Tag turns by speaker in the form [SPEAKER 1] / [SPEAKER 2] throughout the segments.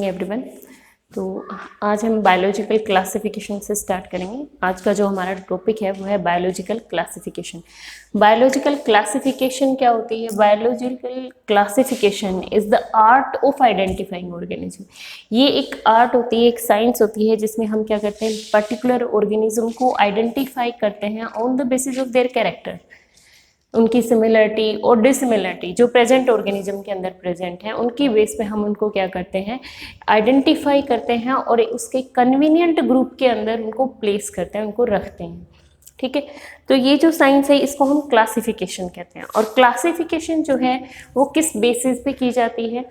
[SPEAKER 1] Everyone. तो आज हम बायोलॉजिकल क्लासिफिकेशन से स्टार्ट करेंगे। आज का जो हमारा टॉपिक है वो है बायोलॉजिकल क्लासिफिकेशन। बायोलॉजिकल क्लासिफिकेशन क्या होती है? Biological classification is the art of identifying organism. ये एक आर्ट होती है, एक साइंस होती है जिसमें हम क्या करते हैं, पर्टिकुलर ऑर्गेनिज्म को आइडेंटिफाई करते हैं on the basis of their character, उनकी सिमिलरिटी और डिसिमिलरिटी जो प्रेजेंट ऑर्गेनिज्म के अंदर प्रेजेंट है, उनकी बेस पे हम उनको क्या करते हैं, आइडेंटिफाई करते हैं और उसके कन्वीनियंट ग्रुप के अंदर उनको प्लेस करते हैं, उनको रखते हैं। ठीक है, तो ये जो साइंस है इसको हम क्लासिफिकेशन कहते हैं। और क्लासिफिकेशन जो है वो किस बेसिस पे की जाती है,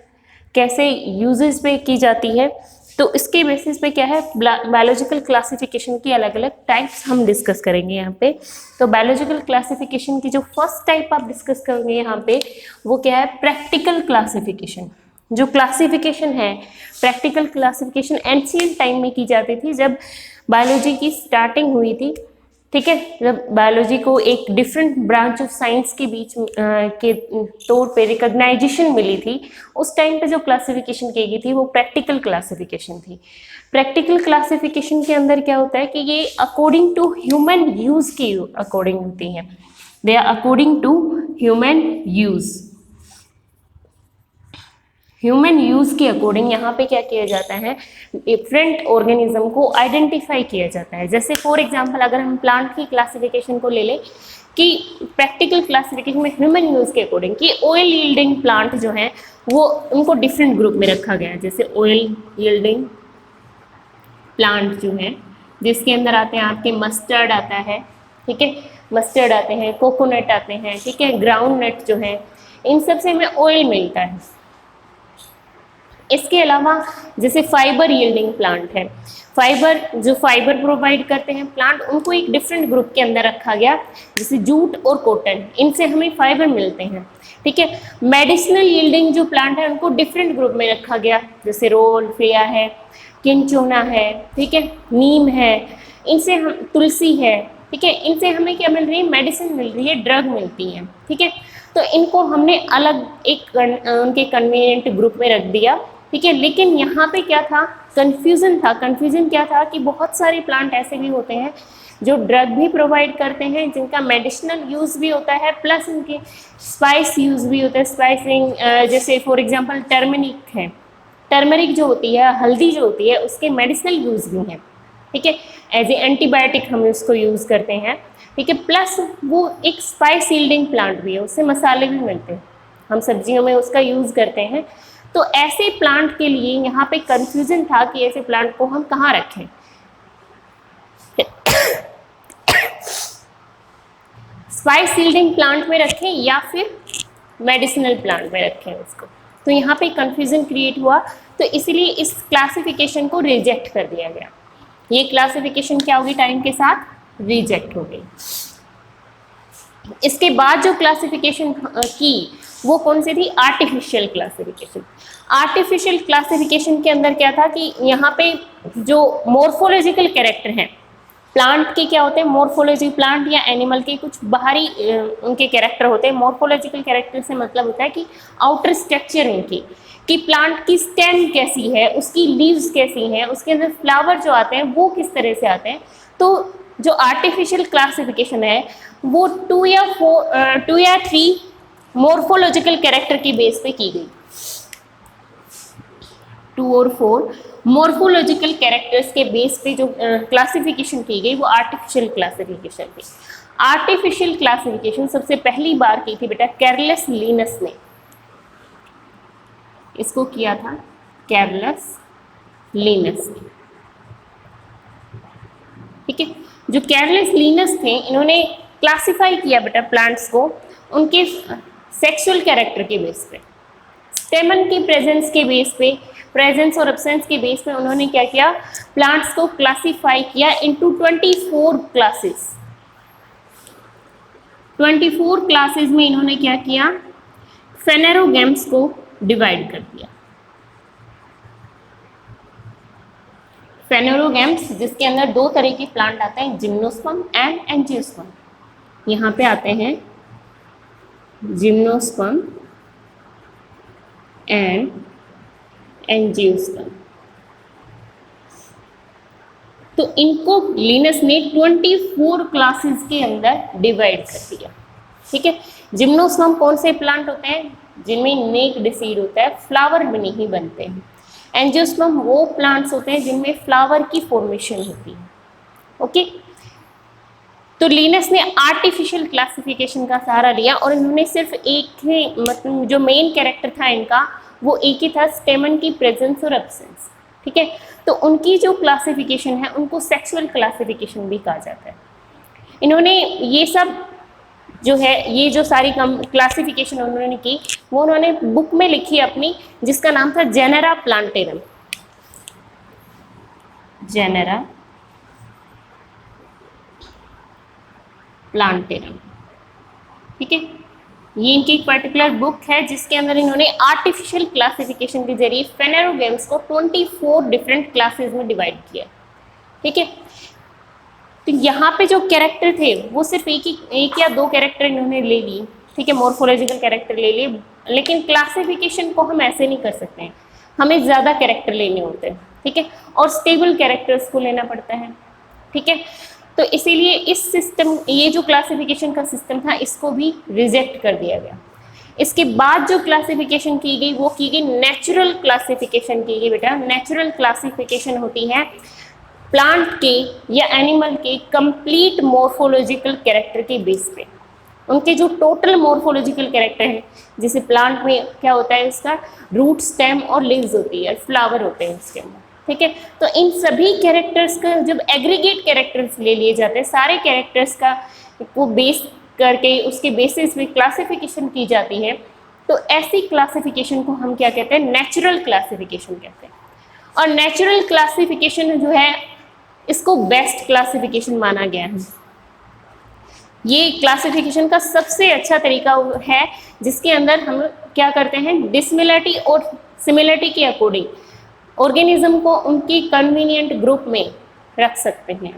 [SPEAKER 1] कैसे यूजेस पे की जाती है, तो इसके बेसिस पे क्या है, बायोलॉजिकल क्लासिफिकेशन की अलग अलग टाइप्स हम डिस्कस करेंगे यहाँ पे। तो बायोलॉजिकल क्लासिफिकेशन की जो फर्स्ट टाइप आप डिस्कस करेंगे यहाँ पे वो क्या है, प्रैक्टिकल क्लासिफिकेशन। जो क्लासिफिकेशन है, प्रैक्टिकल क्लासिफिकेशन एंशिएंट टाइम में की जाती थी, जब बायोलॉजी की स्टार्टिंग हुई थी। ठीक है, जब बायोलॉजी को एक डिफरेंट ब्रांच ऑफ साइंस के बीच के तौर पे रिकॉग्नाइजेशन मिली थी, उस टाइम पे जो क्लासिफिकेशन की गई थी वो प्रैक्टिकल क्लासिफिकेशन थी। प्रैक्टिकल क्लासिफिकेशन के अंदर क्या होता है कि ये अकॉर्डिंग टू ह्यूमन यूज के अकॉर्डिंग होती हैं, they are according to human use. Human use के अकॉर्डिंग यहाँ पे क्या किया जाता है, डिफरेंट ऑर्गेनिज्म को आइडेंटिफाई किया जाता है। जैसे फॉर एग्जांपल अगर हम प्लांट की क्लासिफिकेशन को ले लें कि प्रैक्टिकल क्लासिफिकेशन में ह्यूमन यूज के अकॉर्डिंग कि ऑयल यील्डिंग प्लांट जो है वो उनको डिफरेंट ग्रुप में रखा गया है। जैसे ऑयल यील्डिंग प्लांट जो है जिसके अंदर आते हैं आपके मस्टर्ड आता है, ठीक है, मस्टर्ड आते हैं, कोकोनट आते हैं, ठीक है, ग्राउंड नट जो है, इन सब से हमें ऑयल मिलता है। इसके अलावा जैसे फाइबर यील्डिंग प्लांट है, फाइबर जो फाइबर प्रोवाइड करते हैं प्लांट, उनको एक डिफरेंट ग्रुप के अंदर रखा गया, जैसे जूट और कॉटन, इनसे हमें फाइबर मिलते हैं। ठीक है, मेडिसिनल यील्डिंग जो प्लांट है उनको डिफरेंट ग्रुप में रखा गया, जैसे रोल फ्रिया है, किंचोना है, ठीक है, नीम है, इनसे हम, तुलसी है, ठीक है, इनसे हमें क्या मिल रही है, मेडिसिन मिल रही है, ड्रग मिलती है। ठीक है, तो इनको हमने अलग एक उनके कन्वीनियंट ग्रुप में रख दिया। ठीक है, लेकिन यहाँ पे क्या था, कंफ्यूजन था। कंफ्यूजन क्या था कि बहुत सारे प्लांट ऐसे भी होते हैं जो ड्रग भी प्रोवाइड करते हैं, जिनका मेडिसिनल यूज़ भी होता है, प्लस उनके स्पाइस यूज़ भी होता है, स्पाइसिंग। जैसे फॉर एग्जांपल टर्मरिक है, टर्मरिक जो होती है, हल्दी जो होती है, उसके मेडिसिनल यूज़ भी हैं। ठीक है, एज ए एंटीबायोटिक हम उसको यूज़ करते हैं। ठीक है, प्लस वो एक स्पाइस यील्डिंग प्लांट भी है, उससे मसाले भी मिलते हैं, हम सब्जियों में उसका यूज़ करते हैं। तो ऐसे प्लांट के लिए यहाँ पे कंफ्यूजन था कि ऐसे प्लांट को हम कहाँ रखें, स्पाइस यील्डिंग प्लांट में रखें या फिर मेडिसिनल प्लांट में रखें उसको। तो यहाँ पे कंफ्यूजन क्रिएट हुआ, तो इसीलिए इस क्लासिफिकेशन को रिजेक्ट कर दिया गया। ये क्लासिफिकेशन क्या होगी, टाइम के साथ रिजेक्ट हो गई। इसके बाद जो क्लासिफिकेशन की वो कौन सी थी, आर्टिफिशियल क्लासिफिकेशन। आर्टिफिशियल क्लासिफिकेशन के अंदर क्या था कि यहाँ पे जो मॉर्फोलॉजिकल कैरेक्टर हैं प्लांट के, क्या होते हैं मॉर्फोलॉजी, प्लांट या एनिमल के कुछ बाहरी उनके कैरेक्टर होते हैं। मॉर्फोलॉजिकल कैरेक्टर से मतलब होता है कि आउटर स्ट्रक्चर उनकी, कि प्लांट की स्टेम कैसी है, उसकी लीव्स कैसी हैं, उसके अंदर फ्लावर जो आते हैं वो किस तरह से आते हैं। तो जो आर्टिफिशियल क्लासिफिकेशन है वो 2 या 3 मॉर्फोलॉजिकल कैरेक्टर की बेस पे की गई। 2 और 4 मॉर्फोलॉजिकल कैरेक्टर्स के बेस पे जो क्लासिफिकेशन की गई वो आर्टिफिशियल क्लासिफिकेशन थी। आर्टिफिशियल क्लासिफिकेशन सबसे पहली बार की थी बेटा कैरलस लिनस ने, इसको किया था कैरलस लिनस ने। ठीक है, जो कैरलस लिनस थे इन्होंने क्लासिफाई किया बेटा प्लांट्स को उनके सेक्सुअल कैरेक्टर के बेस पे, स्टेमन की प्रेजेंस के बेस पे, प्रेजेंस और एब्सेंस के बेस पे उन्होंने क्या किया, प्लांट्स को क्लासिफाई किया इनटू 24 क्लासेस। 24 क्लासेस में इन्होंने क्या किया, फेनेरोगैम्स को डिवाइड कर दिया। फेनेरोगैम्स जिसके अंदर 2 तरह के प्लांट आते हैं, जिम्नोस्पर्म एंड एंजियोस्पर्म। यहाँ पे आते हैं जिम्नोस्पर्म एंड एंजियोस्पर्म। तो इनको लिनस ने 24 क्लासेस के अंदर डिवाइड कर दिया। ठीक है, जिम्नोस्पर्म कौन से प्लांट होते हैं जिनमें नेक्ड सीड होता है, फ्लावर में नहीं बनते हैं। एंजियोस्पर्म वो प्लांट्स होते हैं जिनमें फ्लावर की फॉर्मेशन होती है। ओके, तो लिनस ने आर्टिफिशियल क्लासिफिकेशन का सहारा लिया और इन्होंने सिर्फ एक ही मतलब जो मेन कैरेक्टर था इनका वो एक ही था, स्टेमन की प्रेजेंस और एब्सेंस। ठीक है, तो उनकी जो क्लासिफिकेशन है उनको सेक्सुअल क्लासिफिकेशन भी कहा जाता है। इन्होंने ये सब जो है ये जो सारी क्लासिफिकेशन उन्होंने की वो उन्होंने बुक में लिखी अपनी, जिसका नाम था जेनेरा प्लांटेरम। Genera plantarum. ठीक है, ये इनकी एक पर्टिकुलर बुक है जिसके अंदर इन्होंने आर्टिफिशियल क्लासिफिकेशन के जरिए फेनेरोगेम्स को 24 डिफरेंट क्लासेस में डिवाइड किया। ठीक है, तो यहाँ पे जो कैरेक्टर थे वो सिर्फ एक या दो कैरेक्टर इन्होंने ले ली। ठीक है, मॉर्फोलॉजिकल कैरेक्टर ले लिए, लेकिन क्लासिफिकेशन को हम ऐसे नहीं कर सकते हैं, हमें ज़्यादा कैरेक्टर लेने होते हैं। ठीक है, और स्टेबल कैरेक्टर्स को लेना पड़ता है। ठीक है, तो इसीलिए इस सिस्टम, ये जो क्लासिफिकेशन का सिस्टम था इसको भी रिजेक्ट कर दिया गया। इसके बाद जो क्लासिफिकेशन की गई वो की गई नेचुरल क्लासिफिकेशन की गई। बेटा, नेचुरल क्लासिफिकेशन होती है प्लांट के या एनिमल के कंप्लीट मॉर्फोलॉजिकल कैरेक्टर के बेस पे, उनके जो टोटल मॉर्फोलॉजिकल कैरेक्टर है, जैसे प्लांट में क्या होता है, इसका रूट, स्टेम और लीव्स होती है, फ्लावर होते हैं इसके अंदर। ठीक है, तो इन सभी कैरेक्टर्स का जब एग्रीगेट कैरेक्टर्स ले लिए जाते हैं, सारे कैरेक्टर्स का को बेस करके उसके बेसिस पे क्लासिफिकेशन की जाती है, तो ऐसी क्लासिफिकेशन को हम क्या कहते हैं, नेचुरल क्लासिफिकेशन कहते हैं। और नेचुरल क्लासिफिकेशन जो है इसको बेस्ट क्लासिफिकेशन माना गया है। ये क्लासिफिकेशन का सबसे अच्छा तरीका है जिसके अंदर हम क्या करते हैं, डिसमिलरिटी और सिमिलरिटी के अकॉर्डिंग ऑर्गेनिज्म को उनकी कन्वीनियंट ग्रुप में रख सकते हैं।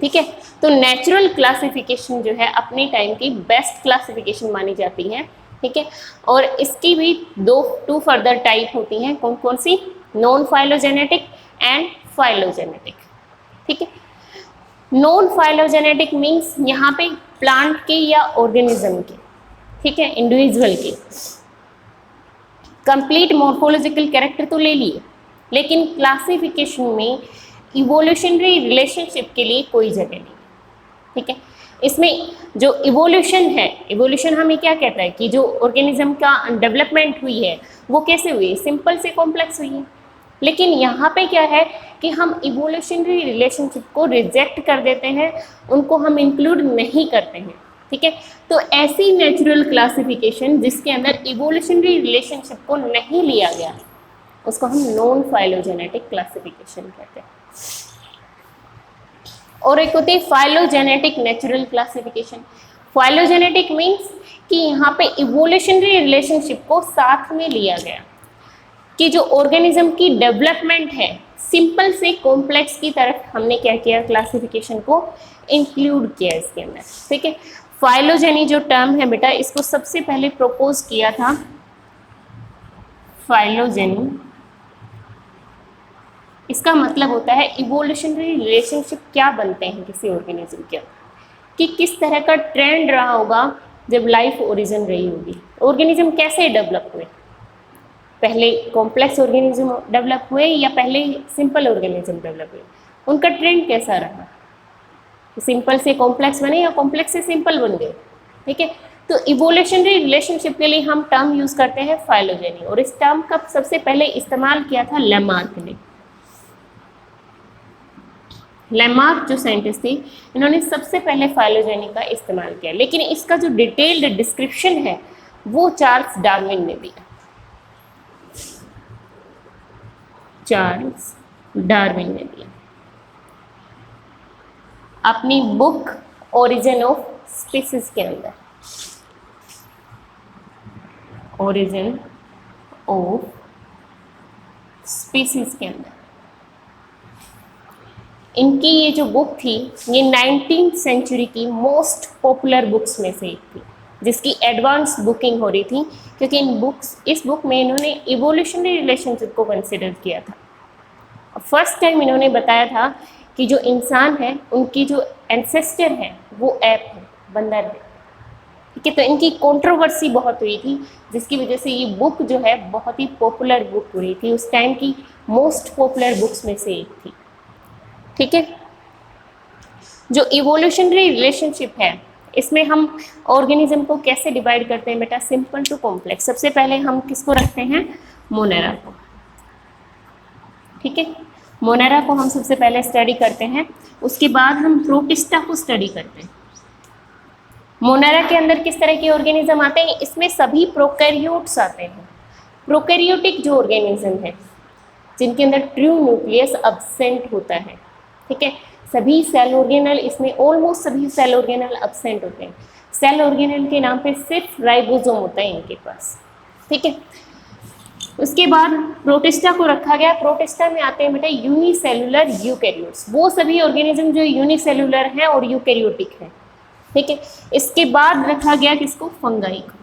[SPEAKER 1] ठीक है, तो नेचुरल क्लासिफिकेशन जो है अपने टाइम की बेस्ट क्लासिफिकेशन मानी जाती है। ठीक है, और इसकी भी टू फर्दर टाइप होती हैं। कौन कौन सी, नॉन फाइलोजेनेटिक एंड फाइलोजेनेटिक। ठीक है, नॉन फाइलोजेनेटिक मीन्स यहाँ पे प्लांट के या ऑर्गेनिज्म के, ठीक है, इंडिविजुअल के कंप्लीट मॉर्फोलॉजिकल कैरेक्टर तो ले लिए, लेकिन क्लासिफिकेशन में इवोल्यूशनरी रिलेशनशिप के लिए कोई जगह नहीं। ठीक है, इसमें जो इवोल्यूशन है, इवोल्यूशन हमें क्या कहता है कि जो ऑर्गेनिज्म का डेवलपमेंट हुई है वो कैसे हुई, सिंपल से कॉम्प्लेक्स हुई है। लेकिन यहाँ पे क्या है कि हम इवोल्यूशनरी रिलेशनशिप को रिजेक्ट कर देते हैं, उनको हम इंक्लूड नहीं करते हैं। ठीक है, तो ऐसी नेचुरल क्लासिफिकेशन जिसके अंदर इवोल्यूशनरी रिलेशनशिप को नहीं लिया गया उसको हम नॉन फाइलोजेनेटिक क्लासिफिकेशन कहते हैं। और एक होती है phylogenetic natural classification. Phylogenetic means कि यहाँ पे इवोल्यूशनरी रिलेशनशिप को साथ में लिया गया, कि जो ऑर्गेनिज्म की डेवलपमेंट है सिंपल से कॉम्प्लेक्स की तरफ हमने क्या किया, क्लासिफिकेशन को इंक्लूड किया इसके अंदर। ठीक है, फाइलोजेनी जो टर्म है बेटा, इसको सबसे पहले प्रपोज किया था फाइलोजेनी। इसका मतलब होता है इवोल्यूशनरी रिलेशनशिप क्या बनते हैं किसी ऑर्गेनिज्म के, कि किस तरह का ट्रेंड रहा होगा जब लाइफ ओरिजिन रही होगी, ऑर्गेनिज्म कैसे डेवलप हुए, पहले कॉम्प्लेक्स ऑर्गेनिज्म डेवलप हुए या पहले सिंपल ऑर्गेनिज्म डेवलप हुए, उनका ट्रेंड कैसा रहा, सिंपल से कॉम्प्लेक्स बने या कॉम्प्लेक्स से सिंपल बन गए। ठीक है, तो इवोल्यूशनरी रिलेशनशिप के लिए हम टर्म यूज करते हैं फाइलोजेनी, और इस टर्म का सबसे पहले इस्तेमाल किया था लेमार्क ने। लेमार्क जो साइंटिस्ट थी, इन्होंने सबसे पहले फाइलोजेनी का इस्तेमाल किया, लेकिन इसका जो डिटेल्ड डिस्क्रिप्शन है वो चार्ल्स डार्विन ने दिया। चार्ल्स डार्विन ने दिया अपनी बुक ओरिजिन ऑफ स्पीसीज के अंदर। ओरिजिन ऑफ स्पीसीज के अंदर इनकी ये जो बुक थी ये 19th सेंचुरी की मोस्ट पॉपुलर बुक्स में से एक थी, जिसकी एडवांस बुकिंग हो रही थी, क्योंकि इस बुक में इन्होंने इवोल्यूशनरी रिलेशनशिप को कंसिडर किया था। फर्स्ट टाइम इन्होंने बताया था कि जो इंसान है उनकी जो एंसेस्टर है वो ऐप है, बंदर है। ठीक है, तो इनकी कंट्रोवर्सी बहुत हुई थी, जिसकी वजह से ये बुक जो है बहुत ही पॉपुलर बुक हुई थी, उस टाइम की मोस्ट पॉपुलर बुक्स में से एक थी। ठीक है, जो इवोल्यूशनरी रिलेशनशिप है इसमें हम ऑर्गेनिज्म को कैसे डिवाइड करते हैं बेटा, सिंपल टू कॉम्प्लेक्स। सबसे पहले हम किसको रखते हैं, मोनेरा को। ठीक है, मोनेरा को हम सबसे पहले स्टडी करते हैं, उसके बाद हम प्रोटिस्टा को स्टडी करते हैं। मोनेरा के अंदर किस तरह के ऑर्गेनिज्म आते हैं, इसमें सभी प्रोकैरियोट्स आते हैं। प्रोकैरियोटिक जो ऑर्गेनिज्म है जिनके अंदर ट्रू न्यूक्लियस अब्सेंट होता है। ठीक है, सभी सेल ऑर्गेनल, इसमें ऑलमोस्ट सभी सेल ऑर्गेनल अब्सेंट होते हैं। सेल ऑर्गेनल के नाम पे सिर्फ राइबोसोम होता है इनके पास। ठीक है, उसके बाद प्रोटिस्टा को रखा गया। प्रोटिस्टा में आते हैं बेटा यूनिसेलुलर यूकैरियोट्स, वो सभी ऑर्गेनिज्म जो यूनिसेलुलर हैं और यूकैरियोटिक हैं। ठीक है, इसके बाद रखा गया किसको, फंगाई को,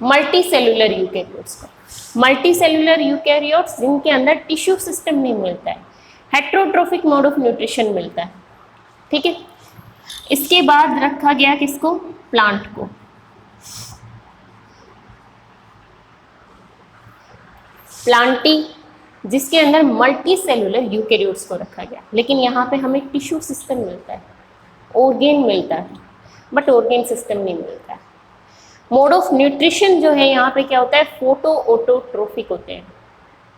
[SPEAKER 1] मल्टी सेलुलर यूकैरियोट्स को। मल्टी सेलुलर यूकैरियोट्स जिनके अंदर टिश्यू सिस्टम नहीं मिलता है, हेट्रोट्रोफिक मोड ऑफ न्यूट्रिशन मिलता है। ठीक है, इसके बाद रखा गया किसको, प्लांट को। प्लांटी जिसके अंदर मल्टी सेलुलर यूकैरियोट्स को रखा गया, लेकिन यहाँ पे हमें टिश्यू सिस्टम मिलता है, ऑर्गेन मिलता है, बट ऑर्गेन सिस्टम नहीं मिलता है। मोड ऑफ न्यूट्रिशन जो है यहाँ पे क्या होता है, फोटो ऑटोट्रोफिक होते हैं।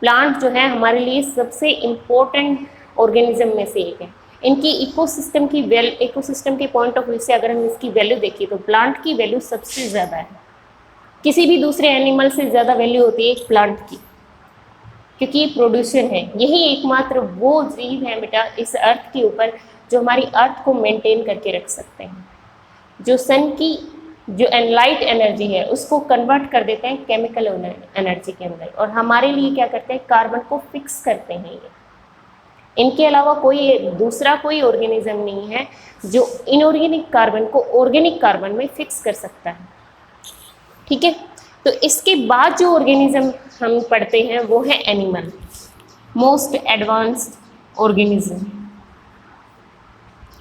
[SPEAKER 1] प्लांट जो है हमारे लिए सबसे इम्पोर्टेंट ऑर्गेनिज्म में से एक है। इनकी इकोसिस्टम के पॉइंट ऑफ व्यू से अगर हम इसकी वैल्यू देखिए तो प्लांट की वैल्यू सबसे ज़्यादा है। किसी भी दूसरे एनिमल से ज़्यादा वैल्यू होती है एक प्लांट की, क्योंकि ये प्रोड्यूसर है। यही एकमात्र वो जीव है बेटा इस अर्थ के ऊपर जो हमारी अर्थ को मेंटेन करके रख सकते हैं, जो सन की जो लाइट एनर्जी है उसको कन्वर्ट कर देते हैं केमिकल एनर्जी के अंदर, और हमारे लिए क्या करते हैं, कार्बन को फिक्स करते हैं ये। इनके अलावा दूसरा कोई ऑर्गेनिज्म नहीं है जो इनऑर्गेनिक कार्बन को ऑर्गेनिक कार्बन में फिक्स कर सकता है। ठीक है, तो इसके बाद जो ऑर्गेनिज्म हम पढ़ते हैं वो है animal, most advanced organism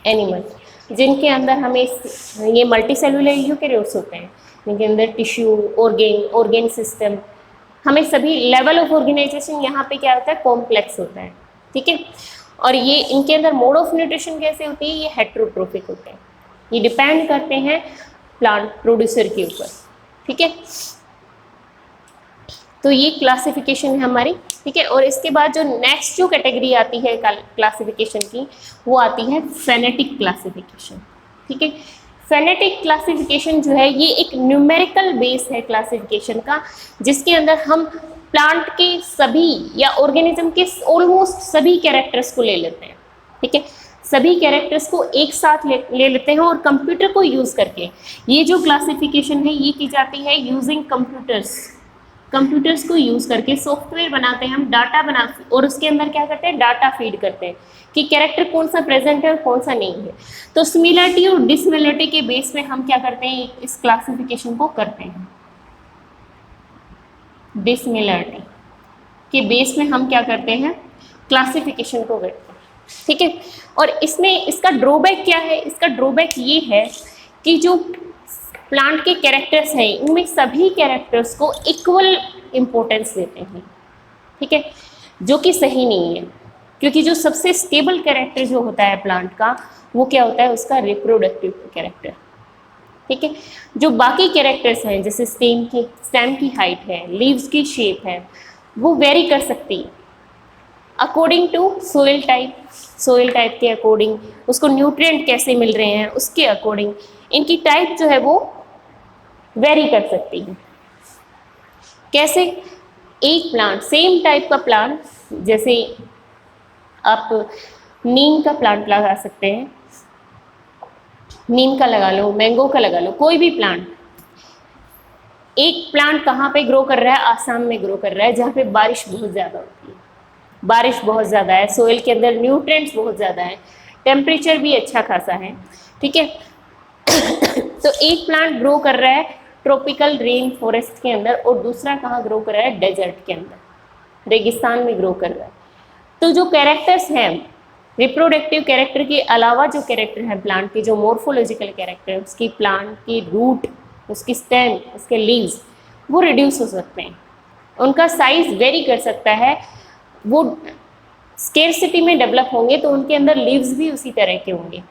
[SPEAKER 1] animal, जिनके अंदर हमें ये मल्टी सेलुलर यूकैरियोट्स होते हैं, जिनके अंदर टिश्यू, ऑर्गेन सिस्टम, हमें सभी लेवल ऑफ ऑर्गेनाइजेशन यहाँ पे क्या होता है, कॉम्प्लेक्स होता है। ठीक है, और ये इनके अंदर मोड ऑफ न्यूट्रिशन कैसे होती है, ये हेट्रोट्रोफिक होते हैं, ये डिपेंड करते हैं प्लांट प्रोड्यूसर के ऊपर। ठीक है, तो ये क्लासिफिकेशन है हमारी। ठीक है, और इसके बाद जो नेक्स्ट जो कैटेगरी आती है क्लासिफिकेशन की वो आती है फेनेटिक क्लासिफिकेशन। ठीक है, फेनेटिक क्लासिफिकेशन जो है ये एक न्यूमेरिकल बेस है क्लासिफिकेशन का, जिसके अंदर हम प्लांट के सभी या ऑर्गेनिज्म के ऑलमोस्ट सभी कैरेक्टर्स को ले लेते हैं। ठीक है, सभी कैरेक्टर्स को एक साथ ले लेते हैं और कंप्यूटर को यूज़ करके ये जो क्लासिफिकेशन है ये की जाती है यूजिंग कंप्यूटर्स को यूज़ करके सॉफ्टवेयर बनाते हैं हम, डाटा बना, और उसके अंदर क्या करते हैं, डाटा फीड करते हैं कि कैरेक्टर कौन सा प्रेजेंट है और कौन सा नहीं है। तो सिमिलरिटी और डिसमिलरिटी के बेस पे हम क्या करते हैं, इस क्लासिफिकेशन को करते हैं। डिसमिलरिटी के बेस में हम क्या करते हैं, क्लासिफिकेशन को करते हैं। ठीक है, और इसमें इसका ड्रॉबैक क्या है, इसका ड्रॉबैक ये है कि जो प्लांट के कैरेक्टर्स हैं उनमें सभी कैरेक्टर्स को इक्वल इम्पोर्टेंस देते हैं। ठीक है, जो कि सही नहीं है, क्योंकि जो सबसे स्टेबल कैरेक्टर जो होता है प्लांट का वो क्या होता है, उसका रिप्रोडक्टिव कैरेक्टर। ठीक है, जो बाकी कैरेक्टर्स हैं जैसे स्टेम की हाइट है, लीव्स की शेप है, वो वेरी कर सकती है अकॉर्डिंग टू सोइल टाइप के अकॉर्डिंग, उसको न्यूट्रिएंट कैसे मिल रहे हैं उसके अकॉर्डिंग इनकी टाइप जो है वो वेरी कर सकती है। कैसे, एक प्लांट, सेम टाइप का प्लांट, जैसे आप नीम का प्लांट लगा सकते हैं, नीम का लगा लो, मैंगो का लगा लो, कोई भी प्लांट। एक प्लांट कहाँ पे ग्रो कर रहा है, आसाम में ग्रो कर रहा है जहाँ पे बारिश बहुत ज़्यादा होती है, बारिश बहुत ज़्यादा है, सोइल के अंदर न्यूट्रिएंट्स बहुत ज़्यादा है, टेम्परेचर भी अच्छा खासा है। ठीक है, तो एक प्लांट ग्रो कर रहा है ट्रॉपिकल रेन फॉरेस्ट के अंदर और दूसरा कहाँ ग्रो कर रहा है, डेजर्ट के अंदर। रेगिस्तान में ग्रो कर रहा है। तो जो कैरेक्टर्स हैं, रिप्रोडक्टिव कैरेक्टर के अलावा जो कैरेक्टर है प्लांट के, जो मॉर्फोलॉजिकल कैरेक्टर, उसकी प्लांट की रूट, उसकी स्टेम, उसके लीव्स, वो रिड्यूस हो सकते हैं, उनका साइज वेरी कर सकता है, वो स्केर्सिटी में डेवलप होंगे तो उनके अंदर लीव्स भी उसी तरह के होंगे,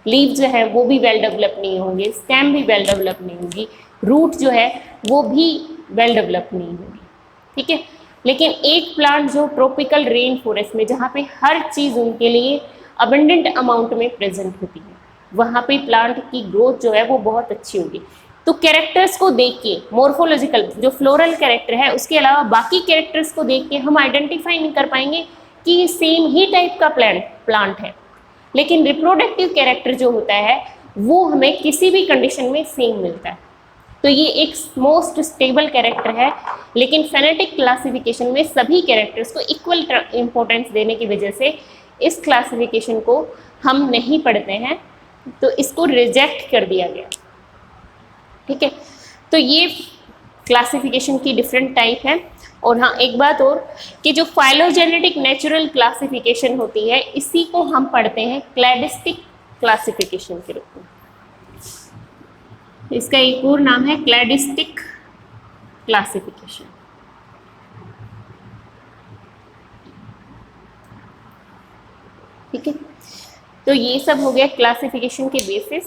[SPEAKER 1] लीव जो है वो भी वेल डेवलप नहीं होंगे, स्टेम भी वेल डेवलप नहीं होगी, रूट जो है वो भी वेल डेवलप नहीं होगी, ठीक है। लेकिन एक प्लांट जो ट्रॉपिकल रेन फॉरेस्ट में, जहाँ पे हर चीज़ उनके लिए अबंडेंट अमाउंट में प्रेजेंट होती है, वहाँ पे प्लांट की ग्रोथ जो है वो बहुत अच्छी होगी। तो कैरेक्टर्स को देख के, मॉर्फोलॉजिकल जो फ्लोरल कैरेक्टर है उसके अलावा बाकी कैरेक्टर्स को देख के हम आइडेंटिफाई नहीं कर पाएंगे कि ये सेम ही टाइप का प्लांट है। लेकिन रिप्रोडक्टिव कैरेक्टर जो होता है वो हमें किसी भी कंडीशन में सेम मिलता है। तो ये एक मोस्ट स्टेबल कैरेक्टर है, लेकिन फेनेटिक क्लासिफिकेशन में सभी कैरेक्टर्स को इक्वल इम्पोर्टेंस देने की वजह से इस क्लासिफिकेशन को हम नहीं पढ़ते हैं, तो इसको रिजेक्ट कर दिया गया, ठीक है। तो ये क्लासिफिकेशन की डिफरेंट टाइप है। और हाँ, एक बात और कि जो फाइलोजेनेटिक नेचुरल क्लासिफिकेशन होती है, इसी को हम पढ़ते हैं क्लैडिस्टिक क्लासिफिकेशन के रूप में। इसका एक और नाम है क्लैडिस्टिक क्लासिफिकेशन। ठीक है, तो ये सब हो गया क्लासिफिकेशन के बेसिस।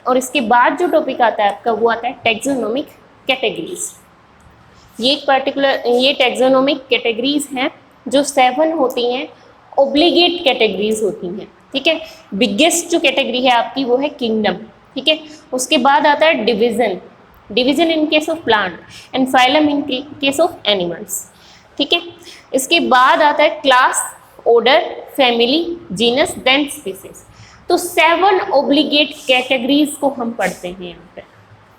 [SPEAKER 1] और इसके बाद जो टॉपिक आता है आपका, वो आता है टैक्सोनॉमिक कैटेगरीज। ये टैक्सोनॉमिक कैटेगरीज हैं जो 7 होती हैं, ओब्लिगेट कैटेगरीज होती हैं, ठीक है। बिगेस्ट जो कैटेगरी है आपकी वो है किंगडम, ठीक है। उसके बाद आता है division in case of plant and phylum in case of animals, ठीक है। इसके बाद आता है class, order, family, genus, then species. तो 7 ओब्लिगेट कैटेगरीज को हम पढ़ते हैं यहाँ पे,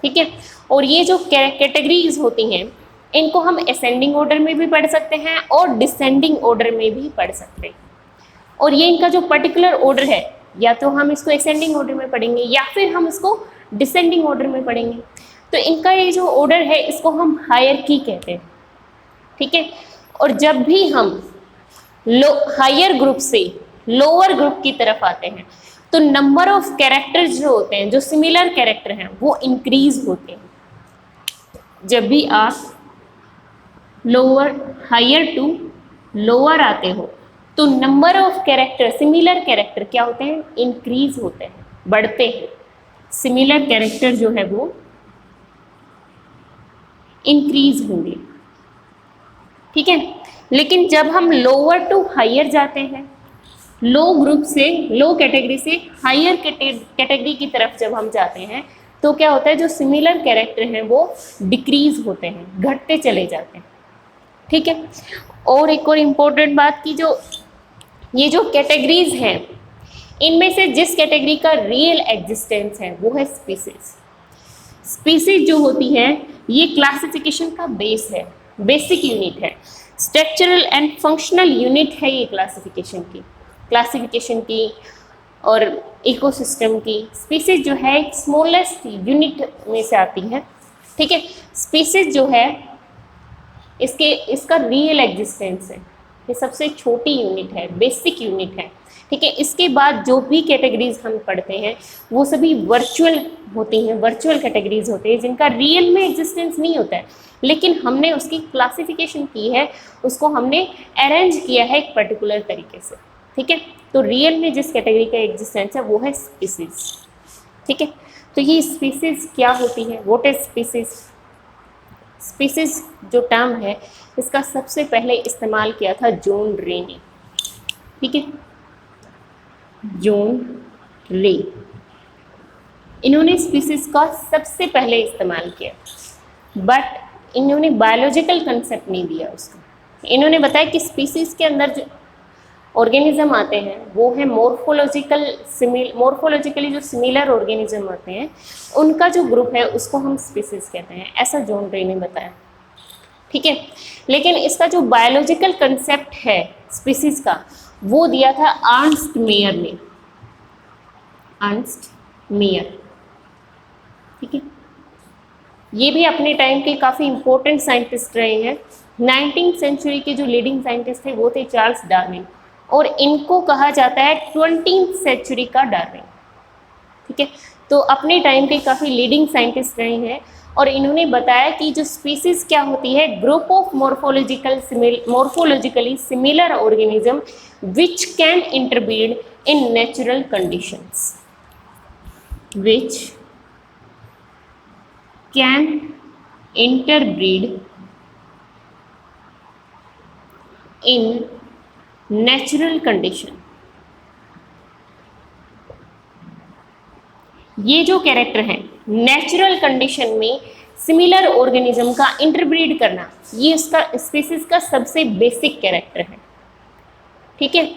[SPEAKER 1] ठीक है। और ये जो कैटेगरीज होती हैं इनको हम असेंडिंग ऑर्डर में भी पढ़ सकते हैं और डिसेंडिंग ऑर्डर में भी पढ़ सकते हैं। और ये इनका जो पर्टिकुलर ऑर्डर है, या तो हम इसको असेंडिंग ऑर्डर में पढ़ेंगे या फिर हम इसको डिसेंडिंग ऑर्डर में पढ़ेंगे। तो इनका ये जो ऑर्डर है इसको हम हायरकी कहते हैं, ठीक है। और जब भी हम हायर ग्रुप से लोअर ग्रुप की तरफ आते हैं तो नंबर ऑफ कैरेक्टर्स जो होते हैं, जो सिमिलर कैरेक्टर हैं, वो इंक्रीज होते हैं। जब भी आप हायर टू लोअर आते हो तो number of character, similar character क्या होते हैं, इंक्रीज होते हैं, बढ़ते हैं। सिमिलर कैरेक्टर जो है वो इंक्रीज होंगे, ठीक है। लेकिन जब हम लोअर टू हायर जाते हैं, लो ग्रुप से, लो कैटेगरी से हायर कैटेगरी की तरफ जब हम जाते हैं, तो क्या होता है, जो सिमिलर कैरेक्टर हैं वो डिक्रीज होते हैं, घटते चले जाते हैं, ठीक है। और एक और इम्पोर्टेंट बात की, जो ये जो कैटेगरीज हैं इनमें से जिस कैटेगरी का रियल एग्जिस्टेंस है वो है स्पीसीज। स्पीसीज जो होती है ये क्लासिफिकेशन का बेस है, बेसिक यूनिट है, स्ट्रक्चरल एंड फंक्शनल यूनिट है ये क्लासिफिकेशन की और इकोसिस्टम की। स्पीसीज जो है एक स्मॉलेस्ट यूनिट में से आती है, ठीक है। स्पीसीज जो है इसका रियल एग्जिस्टेंस है, ये सबसे छोटी यूनिट है, बेसिक यूनिट है, ठीक है। इसके बाद जो भी कैटेगरीज हम पढ़ते हैं वो सभी वर्चुअल होती हैं, वर्चुअल कैटेगरीज होते हैं जिनका रियल में एग्जिस्टेंस नहीं होता है, लेकिन हमने उसकी क्लासिफिकेशन की है, उसको हमने अरेंज किया है एक पर्टिकुलर तरीके से, ठीक है। तो रियल में जिस कैटेगरी का एग्जिस्टेंस है वो है स्पीसीज, ठीक है। तो ये स्पीसीज क्या होती है, व्हाट इज स्पीसीज? स्पीसीज जो टर्म है इसका सबसे पहले इस्तेमाल किया था जॉन रे ने, ठीक है, जॉन रे, इन्होंने स्पीसीज का सबसे पहले इस्तेमाल किया, बट इन्होंने बायोलॉजिकल कंसेप्ट नहीं दिया उसका। इन्होंने बताया कि स्पीसीज के अंदर जो ऑर्गेनिज्म आते हैं वो है मॉर्फोलॉजिकली जो सिमिलर ऑर्गेनिज्म आते हैं उनका जो ग्रुप है उसको हम स्पीसीज कहते हैं, ऐसा जॉन रे ने बताया, ठीक है। लेकिन इसका जो बायोलॉजिकल कंसेप्ट है स्पीसीज का वो दिया था अर्नस्ट मेयर ने, अर्नस्ट मेयर, ठीक है। ये भी अपने टाइम के काफ़ी इम्पोर्टेंट साइंटिस्ट रहे हैं, 19th सेंचुरी के जो लीडिंग साइंटिस्ट थे वो थे चार्ल्स डार्विन, और इनको कहा जाता है 20th सेंचुरी का डार्विन। ठीक है, तो अपने टाइम के काफ़ी लीडिंग साइंटिस्ट रहे हैं, और इन्होंने बताया कि जो स्पीसीज क्या होती है, group of morphologically similar organism which can interbreed in natural conditions, which can interbreed in natural condition. ये जो कैरेक्टर है नेचुरल कंडीशन में सिमिलर ऑर्गेनिज्म का इंटरब्रीड करना, ये इसका स्पीसीज का सबसे बेसिक कैरेक्टर है। ठीक है,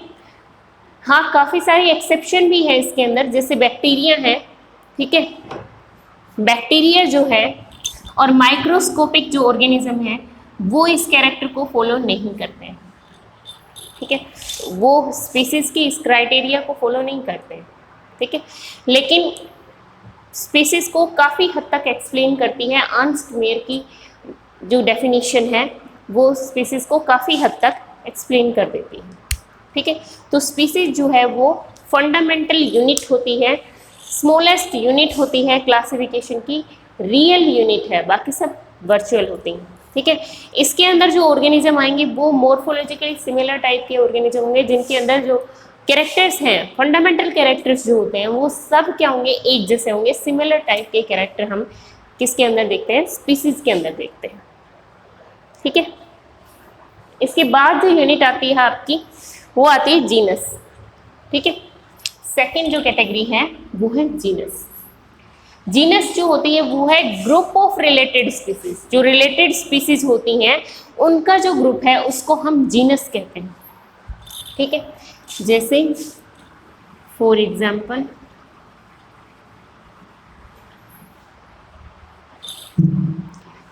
[SPEAKER 1] हाँ काफ़ी सारी एक्सेप्शन भी है इसके अंदर, जैसे बैक्टीरिया है। ठीक है, बैक्टीरिया जो है और माइक्रोस्कोपिक जो ऑर्गेनिज्म है वो इस कैरेक्टर को फॉलो नहीं करते हैं। ठीक है, वो स्पीसीज की इस क्राइटेरिया को फॉलो नहीं करते हैं। ठीक है, लेकिन स्पीसीज को काफ़ी हद तक एक्सप्लेन करती है अर्नस्ट मेयर की जो डेफिनेशन है, वो स्पीसीज को काफ़ी हद तक एक्सप्लेन कर देती है। ठीक है, तो स्पीसीज जो है वो फंडामेंटल यूनिट होती है, स्मॉलेस्ट यूनिट होती है क्लासिफिकेशन की, रियल यूनिट है, बाकी सब वर्चुअल होती हैं। ठीक है, इसके अंदर जो ऑर्गेनिज्म आएंगे वो मॉर्फोलॉजिकली सिमिलर टाइप के ऑर्गेनिज्म होंगे, जिनके अंदर जो कैरेक्टर्स हैं, फंडामेंटल कैरेक्टर्स जो होते हैं वो सब क्या होंगे, एक जैसे होंगे। सिमिलर टाइप के कैरेक्टर हम किसके अंदर देखते हैं, स्पीसीज के अंदर देखते हैं। ठीक है, इसके बाद जो यूनिट आती है आपकी वो आती है जीनस। ठीक है, सेकेंड जो कैटेगरी है वो है जीनस। जीनस जो होती है वो है ग्रुप ऑफ रिलेटेड स्पीसीज, जो रिलेटेड स्पीसीज होती हैं उनका जो ग्रुप है उसको हम जीनस कहते हैं। ठीक है, जैसे for example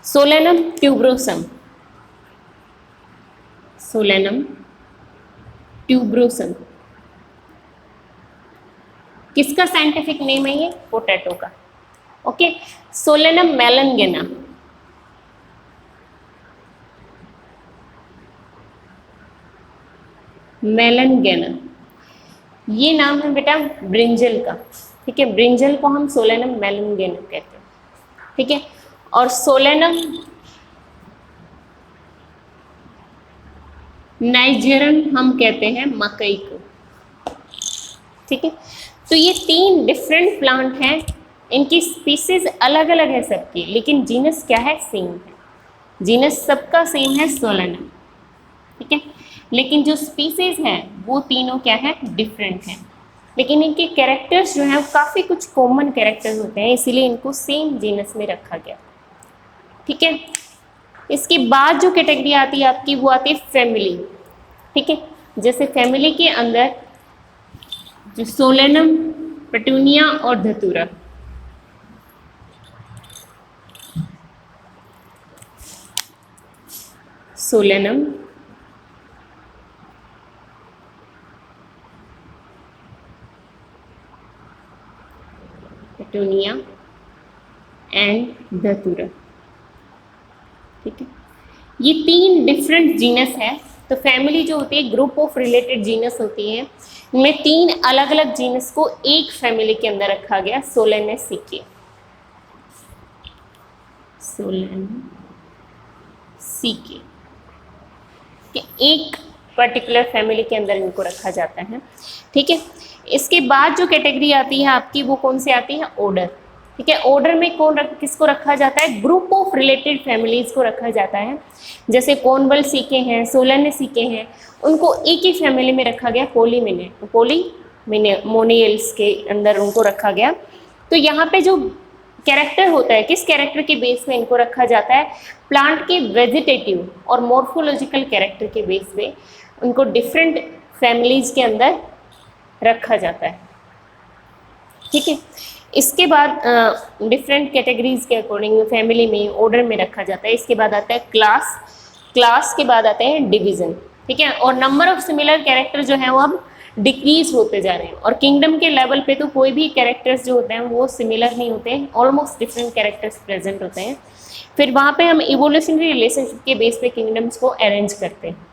[SPEAKER 1] Solanum tuberosum, Solanum tuberosum किसका साइंटिफिक नेम है, ये पोटैटो का। ओके, सोलेनम मेलनगेना, मेलनगेना ये नाम है बेटा ब्रिंजल का। ठीक है, ब्रिंजल को हम सोलेनम मेलनगेना कहते हैं। ठीक है, और सोलेनम नाइजेरन हम कहते हैं मकई को। ठीक है, तो ये 3 डिफरेंट प्लांट हैं, इनकी स्पीसीज अलग अलग है सबकी, लेकिन जीनस क्या है, सेम है। जीनस सबका सेम है सोलेनम। ठीक है, लेकिन जो स्पीसीज हैं वो तीनों क्या है, डिफरेंट हैं, लेकिन इनके कैरेक्टर्स जो हैं वो काफ़ी कुछ कॉमन कैरेक्टर्स होते हैं, इसीलिए इनको सेम जीनस में रखा गया। ठीक है, इसके बाद जो कैटेगरी आती है आपकी वो आती है फैमिली। ठीक है, जैसे फैमिली के अंदर जो सोलेनम, पेटूनिया और धतूरा, सोलेनम, पेटूनिया एंड धतूरा। ठीक है, ये 3 डिफरेंट जीनस है। तो फैमिली जो होती है ग्रुप ऑफ रिलेटेड जीनस होती है, इनमें 3 अलग अलग जीनस को एक फैमिली के अंदर रखा गया, सोलेनेसिके, सोलेनेसिके के एक पर्टिकुलर फैमिली के अंदर इनको रखा जाता है। ठीक है, इसके बाद जो कैटेगरी आती है आपकी वो कौन सी आती है, ऑर्डर। ठीक है, ऑर्डर में किसको रखा जाता है, ग्रुप ऑफ रिलेटेड फैमिलीज को रखा जाता है। जैसे कॉर्नवल सीके हैं, सोलेनेसिके हैं, उनको एक ही फैमिली में रखा गया, पॉलीमोनियल्स के अंदर उनको रखा गया। तो यहाँ पे जो कैरेक्टर होता है, किस कैरेक्टर के बेस में इनको रखा जाता है, प्लांट के वेजिटेटिव और मॉर्फोलॉजिकल कैरेक्टर के बेस पे उनको डिफरेंट फैमिलीज के अंदर रखा जाता है। ठीक है, इसके बाद डिफरेंट कैटेगरीज के अकॉर्डिंग फैमिली में, ऑर्डर में रखा जाता है। इसके बाद आता है क्लास के बाद आते हैं डिवीजन। ठीक है, और नंबर ऑफ सिमिलर कैरेक्टर जो है वो अब डिक्रीज होते जा रहे हैं। और किंगडम के लेवल पे तो कोई भी कैरेक्टर्स जो होते हैं वो सिमिलर नहीं होते हैं, ऑलमोस्ट डिफरेंट कैरेक्टर्स प्रेजेंट होते हैं। फिर वहाँ पे हम इवोल्यूशनरी रिलेशनशिप के बेस पे किंगडम्स को अरेंज करते हैं।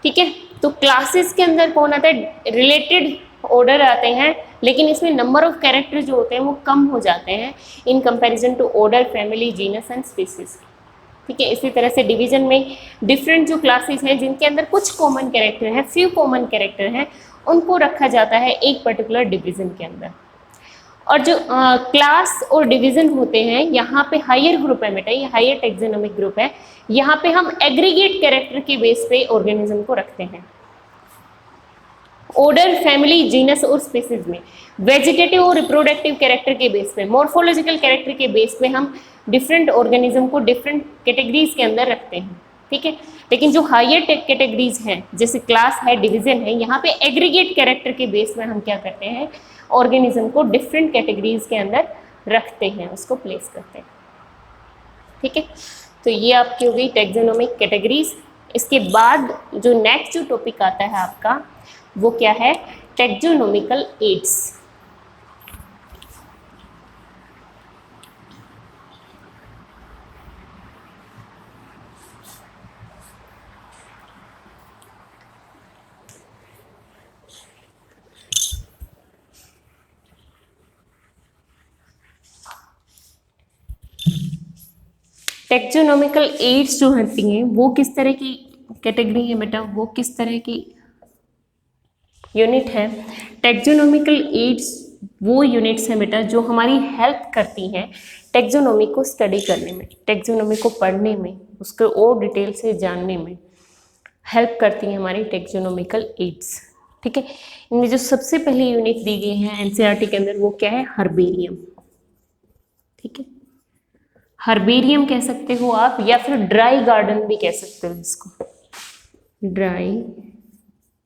[SPEAKER 1] ठीक है, तो क्लासेस के अंदर कौन आता है, रिलेटेड ऑर्डर आते हैं, लेकिन इसमें नंबर ऑफ कैरेक्टर जो होते हैं वो कम हो जाते हैं in comparison to order, family, genus and species. ठीक है, इसी तरह से डिवीजन में डिफरेंट जो क्लासेस हैं जिनके अंदर कुछ कॉमन कैरेक्टर हैं, फ्यू कॉमन कैरेक्टर हैं, उनको रखा जाता है एक पर्टिकुलर डिवीजन के अंदर। और जो क्लास और डिवीजन होते हैं, यहाँ पे हायर ग्रुप है बेटा, ये हायर टेक्सोनोमिक ग्रुप है, यहाँ पे हम एग्रीगेट कैरेक्टर के बेस पे ऑर्गेनिज्म को रखते हैं। ऑर्डर, फैमिली, जीनस और स्पीसीज में वेजिटेटिव और रिप्रोडक्टिव कैरेक्टर के बेस पे, मॉर्फोलॉजिकल कैरेक्टर के बेस पे हम डिफरेंट ऑर्गेनिज्म को डिफरेंट कैटेगरीज के अंदर रखते हैं। ठीक है, लेकिन जो हायर कैटेगरीज हैं जैसे क्लास है, डिवीजन है, यहाँ पे एग्रीगेट कैरेक्टर के बेस में हम क्या करते हैं, ऑर्गेनिज्म को डिफरेंट कैटेगरीज के अंदर रखते हैं, उसको प्लेस करते हैं। ठीक है, तो ये आपकी हो गई टेक्सोनोमिक कैटेगरीज। इसके बाद जो नेक्स्ट जो टॉपिक आता है आपका वो क्या है, टेक्सोनोमिकल एड्स। टेक्सोनोमिकल एड्स जो होती हैं वो किस तरह की कैटेगरी है बेटा, वो किस तरह की यूनिट है। टेक्सोनोमिकल एड्स वो यूनिट्स हैं बेटा जो हमारी हेल्प करती हैं टेक्सोनोमी को स्टडी करने में, टेक्सोनोमी को पढ़ने में, उसको और डिटेल से जानने में हेल्प करती हैं हमारी टेक्सोनोमिकल एड्स। ठीक है, इनमें जो सबसे पहली यूनिट दी गई है एनसीईआरटी के अंदर वो क्या है, हर्बेरियम। ठीक है, हर्बेरियम कह सकते हो आप, या फिर ड्राई गार्डन भी कह सकते हो इसको, ड्राई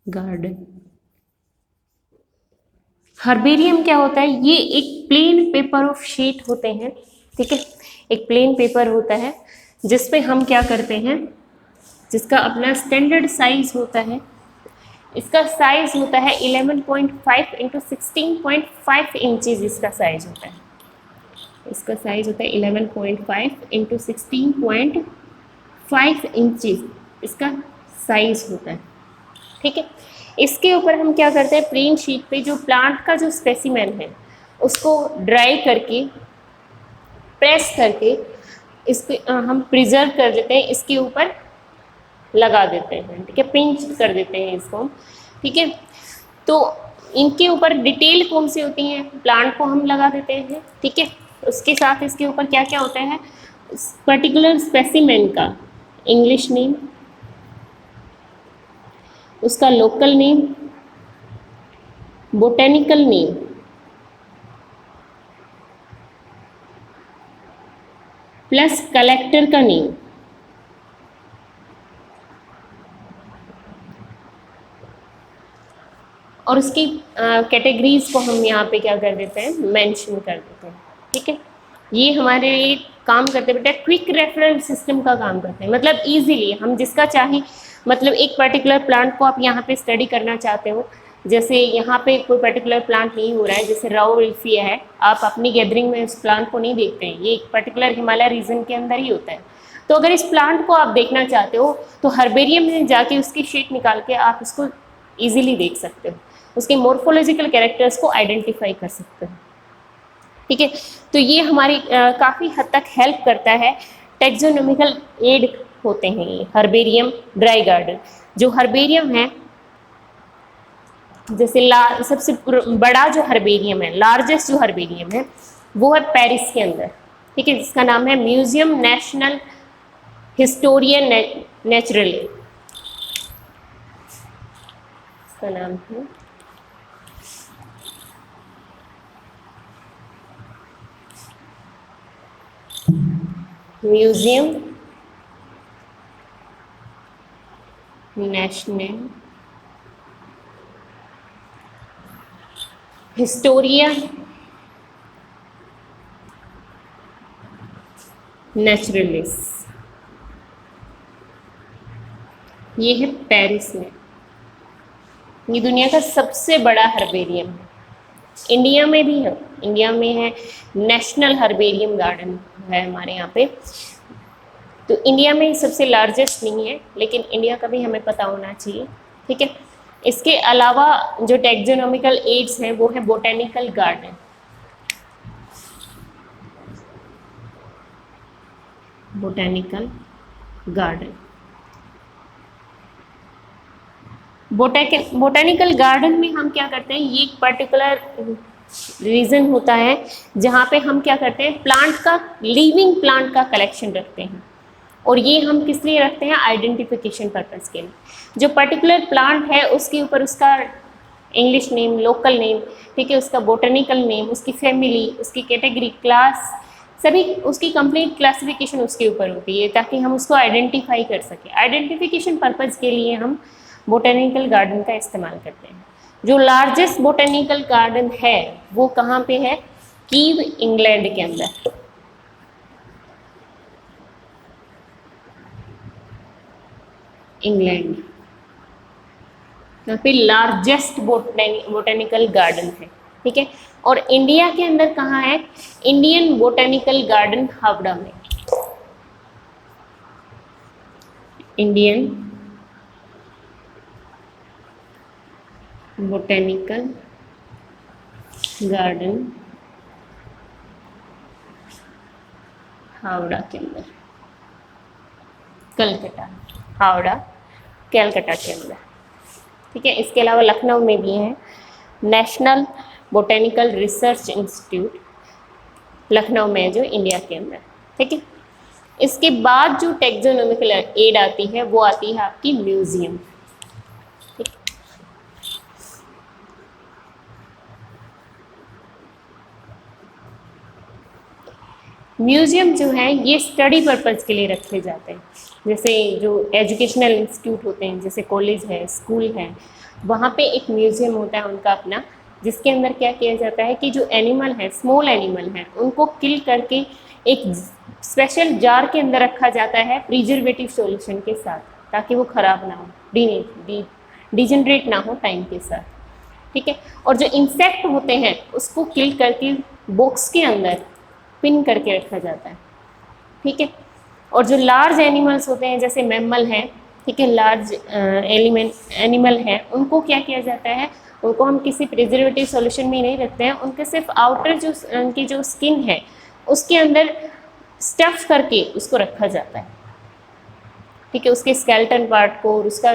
[SPEAKER 1] गार्डन। हर्बेरियम क्या होता है, ये एक प्लेन पेपर ऑफ शीट होते हैं। ठीक है, एक प्लेन पेपर होता है जिसपे हम क्या करते हैं, जिसका अपना स्टैंडर्ड साइज होता है, इसका साइज होता है 11.5 इंटू 16.5 इंचज, इसका साइज होता है, इसका साइज होता है 11.5 इंटू 16.5 इंचज, इसका साइज होता है। ठीक है, इसके ऊपर हम क्या करते हैं, प्लेन शीट पे जो प्लांट का जो स्पेसिमेन है उसको ड्राई करके, प्रेस करके इसको हम प्रिजर्व कर देते हैं, इसके ऊपर लगा देते हैं। ठीक है, पिंच कर देते हैं इसको हम। ठीक है, तो इनके ऊपर डिटेल कौन सी होती हैं, प्लांट को हम लगा देते हैं। ठीक है, उसके साथ इसके ऊपर क्या क्या होता है, पर्टिकुलर स्पेसिमेन का इंग्लिश नेम, उसका local name, botanical name, plus collector का नेम, और उसकी कैटेगरीज को हम यहाँ पे क्या कर देते हैं, मेंशन कर देते हैं। ठीक है, ये हमारे लिए काम करते हैं बेटा, क्विक रेफरल सिस्टम का काम करते हैं, मतलब इजीली हम जिसका चाहे, मतलब एक पर्टिकुलर प्लांट को आप यहाँ पे स्टडी करना चाहते हो, जैसे यहाँ पे कोई पर्टिकुलर प्लांट नहीं हो रहा है, जैसे राउल्फिया है, आप अपनी गैदरिंग में उस प्लांट को नहीं देखते हैं, ये एक पर्टिकुलर हिमालय रीजन के अंदर ही होता है। तो अगर इस प्लांट को आप देखना चाहते हो तो हर्बेरियम में जाके उसकी शीट निकाल के आप इसको ईजिली देख सकते हो, उसके मॉर्फोलॉजिकल कैरेक्टर्स को आइडेंटिफाई कर सकते हो। ठीक है, तो ये हमारी काफ़ी हद तक हेल्प करता है, टेक्सोनोमिकल एड होते हैं ये हर्बेरियम, ड्राई गार्डन। जो हर्बेरियम है, जैसे सबसे बड़ा जो हर्बेरियम है, लार्जेस्ट जो हर्बेरियम है वो है पेरिस के अंदर। ठीक है, जिसका नाम है म्यूजियम नेशनल हिस्टोरियन नेचुरल, इसका नाम है म्यूजियम नेशनल हिस्टोरिया नेचुरलिस, ये है पेरिस में। ये दुनिया का सबसे बड़ा हर्बेरियम है। इंडिया में भी है, इंडिया में है नेशनल हर्बेरियम गार्डन है हमारे यहाँ पे। तो इंडिया में सबसे लार्जेस्ट नहीं है, लेकिन इंडिया का भी हमें पता होना चाहिए, ठीक है। इसके अलावा जो टेक्सोनॉमिकल एड्स हैं वो है botanical garden, botanical garden. Botanical garden में हम क्या करते हैं, ये एक पर्टिकुलर रीजन होता है जहाँ पे हम क्या करते हैं, प्लांट का, लिविंग प्लांट का कलेक्शन रखते हैं। और ये हम किस लिए रखते हैं, आइडेंटिफिकेशन पर्पज़ के लिए। जो पर्टिकुलर प्लांट है उसके ऊपर उसका इंग्लिश नेम, लोकल नेम, ठीक है, उसका बोटेनिकल नेम, उसकी फैमिली, उसकी कैटेगरी, क्लास, सभी उसकी कंप्लीट क्लासिफिकेशन उसके ऊपर होती है, ताकि हम उसको आइडेंटिफाई कर सकें। आइडेंटिफिकेशन पर्पज़ के लिए हम बोटेनिकल गार्डन का इस्तेमाल करते हैं। जो लार्जेस्ट बोटेनिकल गार्डन है वो कहाँ पे है, कीव, इंग्लैंड के अंदर। इंग्लैंड, यहाँ पे लार्जेस्ट बोटेनिकल गार्डन है, ठीक है। और इंडिया के अंदर कहाँ है, इंडियन बोटेनिकल गार्डन हावड़ा में। इंडियन बोटेनिकल गार्डन हावड़ा के अंदर, कलकत्ता, हावड़ा कलकत्ता के अंदर, ठीक है। इसके अलावा लखनऊ में भी है national botanical research institute, Lucknow में जो इंडिया के अंदर, ठीक है। इसके बाद जो टेक्सोनॉमिकल एड आती है वो आती है आपकी म्यूजियम, ठीक। म्यूजियम जो है ये स्टडी पर्पज़ के लिए रखे जाते हैं। जैसे जो एजुकेशनल इंस्टीट्यूट होते हैं, जैसे कॉलेज है, स्कूल है, वहाँ पे एक म्यूजियम होता है उनका अपना, जिसके अंदर क्या किया जाता है कि जो एनिमल है, स्मॉल एनिमल है, उनको किल करके एक स्पेशल जार के अंदर रखा जाता है प्रिजर्वेटिव सॉल्यूशन के साथ, ताकि वो ख़राब ना हो, डिजेनरेट ना हो टाइम के साथ, ठीक है। और जो इंसेक्ट होते हैं उसको किल करके बॉक्स के अंदर पिन करके रखा जाता है, ठीक है। और जो लार्ज एनिमल्स होते हैं जैसे मैमल हैं, ठीक है, लार्ज एनिमल हैं, उनको क्या किया जाता है, उनको हम किसी प्रिजर्वेटिव सॉल्यूशन में नहीं रखते हैं, उनके सिर्फ आउटर जो उनकी जो स्किन है उसके अंदर स्टफ करके उसको रखा जाता है, ठीक है। उसके स्केलेटन पार्ट को और उसका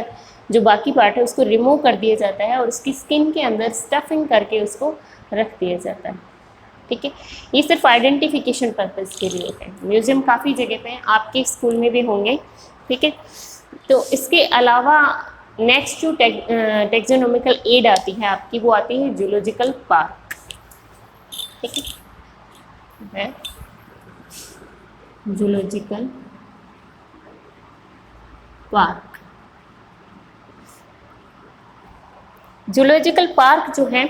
[SPEAKER 1] जो बाकी पार्ट है उसको रिमूव कर दिया जाता है और उसकी स्किन के अंदर स्टफिंग करके उसको रख दिया जाता है, ठीक है। ये सिर्फ आइडेंटिफिकेशन पर्पज़ के लिए है। म्यूज़ियम काफ़ी जगह पे हैं, आपके स्कूल में भी होंगे, ठीक है। तो इसके अलावा नेक्स्ट जो टेक्सोनॉमिकल एड आती है आपकी, वो आती है जूलॉजिकल पार्क, ठीक है, जूलॉजिकल पार्क। जूलॉजिकल पार्क जो है,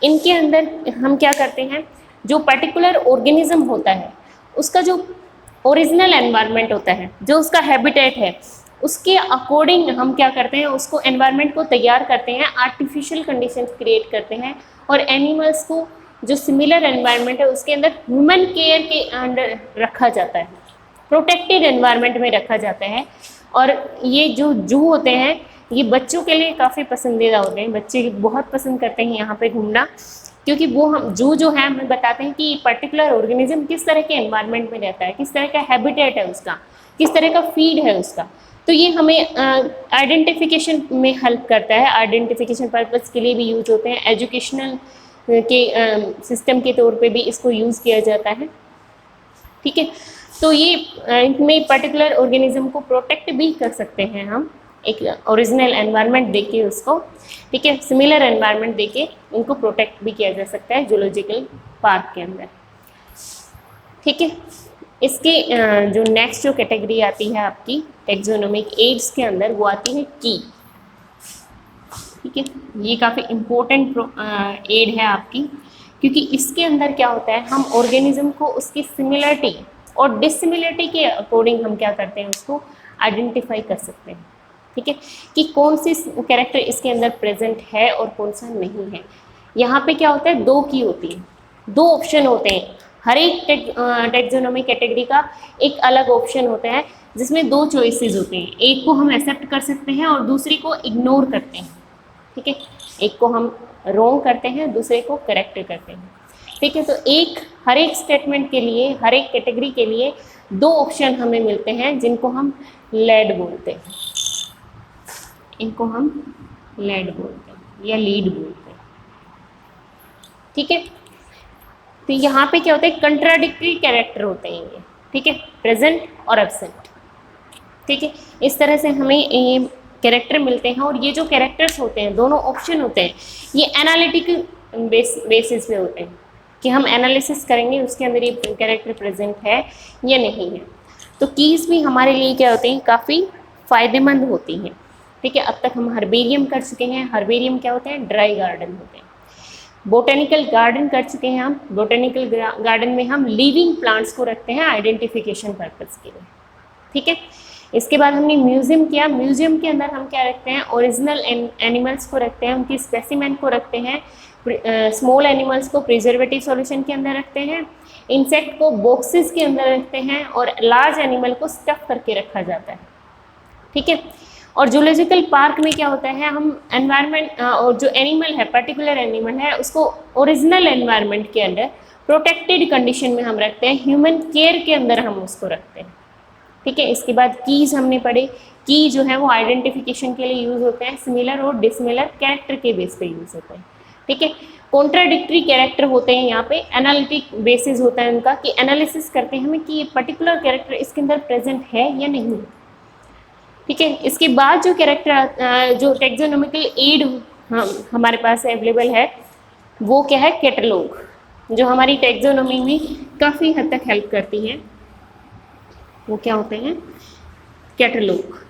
[SPEAKER 1] इनके अंदर हम क्या करते हैं, जो पर्टिकुलर ऑर्गेनिज्म होता है उसका जो ओरिजिनल एनवायरनमेंट होता है, जो उसका हैबिटेट है, उसके अकॉर्डिंग हम क्या करते हैं, उसको एनवायरनमेंट को तैयार करते हैं, आर्टिफिशियल कंडीशंस क्रिएट करते हैं, और एनिमल्स को जो सिमिलर एनवायरनमेंट है उसके अंदर ह्यूमन केयर के अंडर रखा जाता है, प्रोटेक्टेड एनवायरनमेंट में रखा जाता है। और ये जो जू होते हैं ये बच्चों के लिए काफ़ी पसंदीदा होते हैं, बच्चे बहुत पसंद करते हैं यहाँ पे घूमना, क्योंकि वो हम जू जो है हमें बताते हैं कि पर्टिकुलर ऑर्गेनिज्म किस तरह के एनवायरनमेंट में रहता है, किस तरह का हैबिटेट है उसका, किस तरह का फीड है उसका। तो ये हमें आइडेंटिफिकेशन में हेल्प करता है, आइडेंटिफिकेशन पर्पज़ के लिए भी यूज होते हैं, एजुकेशनल के सिस्टम के तौर पे भी इसको यूज़ किया जाता है, ठीक है। तो ये इनमें पर्टिकुलर ऑर्गेनिज्म को प्रोटेक्ट भी कर सकते हैं हम, एक ओरिजिनल एनवायरनमेंट देके उसको, ठीक है, सिमिलर एनवायरनमेंट देके उनको प्रोटेक्ट भी किया जा सकता है जूलॉजिकल पार्क के अंदर, ठीक है। इसके जो नेक्स्ट जो कैटेगरी आती है आपकी टेक्सोनोमिक एड्स के अंदर, वो आती है की, ठीक है। ये काफ़ी इम्पोर्टेंट एड है आपकी, क्योंकि इसके अंदर क्या होता है, हम ऑर्गेनिज्म को उसकी सिमिलरिटी और डिसिमिलरिटी के अकॉर्डिंग हम क्या करते हैं, उसको आइडेंटिफाई कर सकते हैं, ठीक है, कि कौन सी कैरेक्टर इसके अंदर प्रेजेंट है और कौन सा नहीं है। यहाँ पे क्या होता है, दो की होती है, दो ऑप्शन होते हैं, हर एक टेक्सोनोमी कैटेगरी का एक अलग ऑप्शन होता है जिसमें दो चॉइसेस होते हैं, एक को हम एक्सेप्ट कर सकते हैं और दूसरी को इग्नोर करते हैं। ठीक है, एक को हम रॉन्ग करते हैं, दूसरे को करेक्ट करते हैं। ठीक है, तो हर एक स्टेटमेंट के लिए, हर एक कैटेगरी के लिए दो ऑप्शन हमें मिलते हैं जिनको हम लेड बोलते हैं, इनको हम लेड बोलते हैं या लीड बोलते हैं। ठीक है, तो यहाँ पे क्या होता है, कंट्राडिक्टरी कैरेक्टर होते हैं ये। ठीक है, प्रेजेंट और एब्सेंट। ठीक है, इस तरह से हमें ये कैरेक्टर मिलते हैं और ये जो कैरेक्टर्स होते हैं, दोनों ऑप्शन होते हैं, ये एनालिटिकल बेसिस पे होते हैं कि हम एनालिसिस करेंगे उसके अंदर ये कैरेक्टर प्रेजेंट है या नहीं है। तो कीज़ भी हमारे लिए क्या होते हैं, काफ़ी फ़ायदेमंद होती हैं। ठीक है, अब तक हम हर्बेरियम कर चुके हैं। हर्बेरियम क्या होते हैं, ड्राई गार्डन होते हैं। बोटेनिकल गार्डन कर चुके हैं हम। बोटेनिकल गार्डन में हम लिविंग प्लांट्स को रखते हैं आइडेंटिफिकेशन पर्पज़ के लिए। ठीक है, इसके बाद हमने म्यूजियम किया। म्यूजियम के अंदर हम क्या रखते हैं, ओरिजिनल एनिमल्स को रखते हैं, उनकी स्पेसिमेन को रखते हैं, स्मॉल एनिमल्स को प्रिजर्वेटिव सॉल्यूशन के अंदर रखते हैं, इंसेक्ट को बॉक्सेस के अंदर रखते हैं और लार्ज एनिमल को स्टफ करके रखा जाता है। ठीक है, और जूलॉजिकल पार्क में क्या होता है, हम एनवायरनमेंट और जो एनिमल है, पर्टिकुलर एनिमल है, उसको ओरिजिनल एनवायरनमेंट के अंदर प्रोटेक्टेड कंडीशन में हम रखते हैं, ह्यूमन केयर के अंदर हम उसको रखते हैं। ठीक है, इसके बाद कीज़ हमने पढ़े। की जो है वो आइडेंटिफिकेशन के लिए यूज़ होते हैं, सिमिलर और डिसमिलर कैरेक्टर के बेस पे यूज़ होते हैं। ठीक है, कॉन्ट्राडिक्टरी कैरेक्टर होते हैं, यहाँ पे एनालिटिक बेसिस होता है उनका, कि एनालिसिस करते हैं हमें कि ये पर्टिकुलर कैरेक्टर इसके अंदर प्रेजेंट है या नहीं। ठीक है, इसके बाद जो कैरेक्टर जो टेक्सोनोमिकल एड हमारे पास अवेलेबल है वो क्या है, कैटलॉग, जो हमारी टेक्सोनोमी में काफ़ी हद तक हेल्प करती हैं। वो क्या होते हैं, कैटलॉग।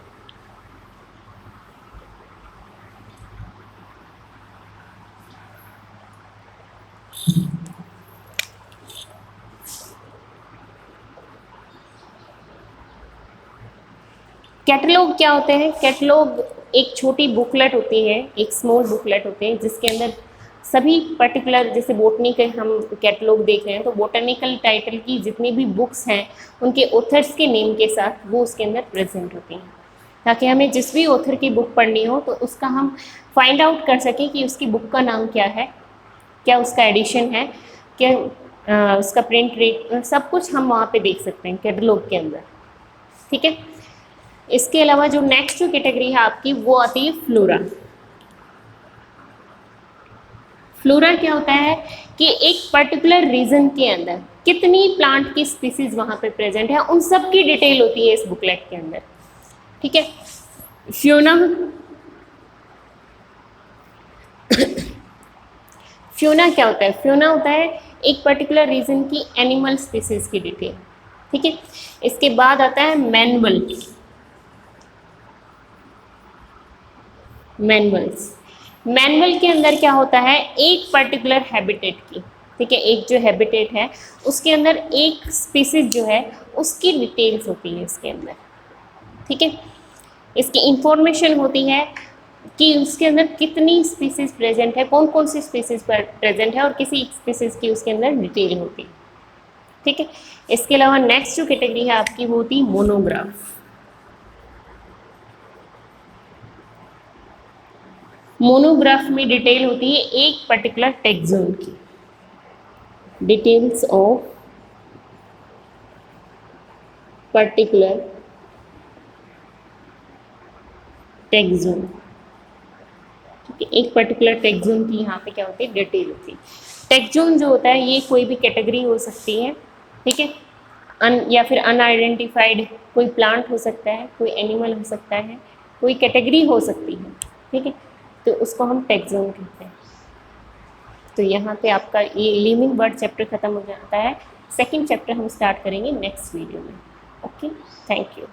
[SPEAKER 1] कैटलॉग क्या होते हैं, कैटलॉग एक छोटी बुकलेट होती है, एक स्मॉल बुकलेट होती है जिसके अंदर सभी पर्टिकुलर, जैसे बोटनी के हम कैटलॉग देख रहे हैं तो बोटनिकल टाइटल की जितनी भी बुक्स हैं उनके ऑथर्स के नेम के साथ वो उसके अंदर प्रेजेंट होती हैं, ताकि हमें जिस भी ऑथर की बुक पढ़नी हो तो उसका हम फाइंड आउट कर सकें कि उसकी बुक का नाम क्या है, क्या उसका एडिशन है, क्या उसका प्रिंट रेट, सब कुछ हम वहाँ पे देख सकते हैं कैटलॉग के अंदर। ठीक है, इसके अलावा जो नेक्स्ट जो कैटेगरी है आपकी वो आती है फ्लोरा। फ्लोरा क्या होता है कि एक पर्टिकुलर रीजन के अंदर कितनी प्लांट की स्पीसीज वहाँ पे प्रेजेंट है, उन सब की डिटेल होती है इस बुकलेट के अंदर। ठीक है, फ्योना फ्योना क्या होता है, फ्योना होता है एक पर्टिकुलर रीजन की एनिमल स्पीसीज की डिटेल। ठीक है, इसके बाद आता है मैनुअल। मैनुअल के अंदर क्या होता है, एक पर्टिकुलर हैबिटेट की, ठीक है, एक जो हैबिटेट है उसके अंदर एक स्पीसीज जो है उसकी डिटेल्स होती है इसके अंदर। ठीक है, इसकी इंफॉर्मेशन होती है कि उसके अंदर कितनी स्पीसीज प्रेजेंट है, कौन कौन सी स्पीसीज प्रेजेंट है और किसी स्पीसीज की उसके अंदर डिटेल होती है। ठीक है, इसके अलावा नेक्स्ट जो कैटेगरी है आपकी वो होती है मोनोग्राफ। मोनोग्राफ में डिटेल होती है एक पर्टिकुलर टेक्सोन की, डिटेल्स ऑफ पर्टिकुलर टेक्सोन। ठीक है, एक पर्टिकुलर टेक्सोन की यहाँ पे क्या होती है, डिटेल होती है। टेक्सोन जो होता है ये कोई भी कैटेगरी हो सकती है, ठीक है, या फिर अनआइडेंटिफाइड कोई प्लांट हो सकता है, कोई एनिमल हो सकता है, कोई कैटेगरी हो सकती है। ठीक है, तो उसको हम टेक्सोन कहते हैं। तो यहाँ पे आपका ये लिविंग बर्ड चैप्टर खत्म हो जाता है। सेकंड चैप्टर हम स्टार्ट करेंगे नेक्स्ट वीडियो में। Okay, thank you.